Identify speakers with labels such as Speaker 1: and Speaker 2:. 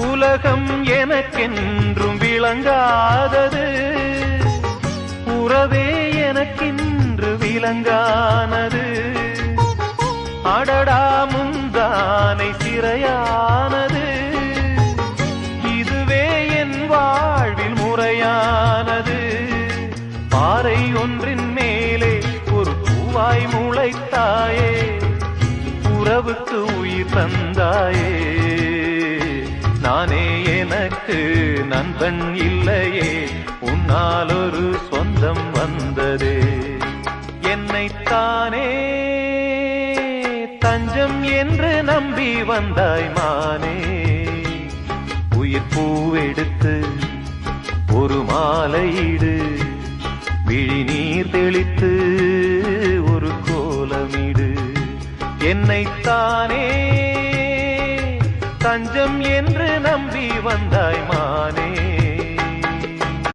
Speaker 1: உலகம் எனக்கென்றும் விளங்காதது, உறவே எனக்கென்று விளங்கானது. அடடா முந்தானை சிறையானது, இதுவே என் வாழ்வில் முறையானது. பாறை ஒன்றின் மேலே ஒரு பூவாய் முளைத்தாயே, உறவுக்கு உயிர் தந்தாயே. நானே எனக்கு நண்பன் இல்லையே, உன்னால் ஒரு சொந்தம் வந்ததே. என்னைத்தானே தஞ்சம் என்று நம்பி வந்தாய் மானே. உயிர் பூவெடுத்து ஒரு மாலையிடு, விழி நீர் தெளித்து ஒரு கோலமிடு. என்னைத்தானே தஞ்சம் என்று நம்பி வந்தாய் மானே.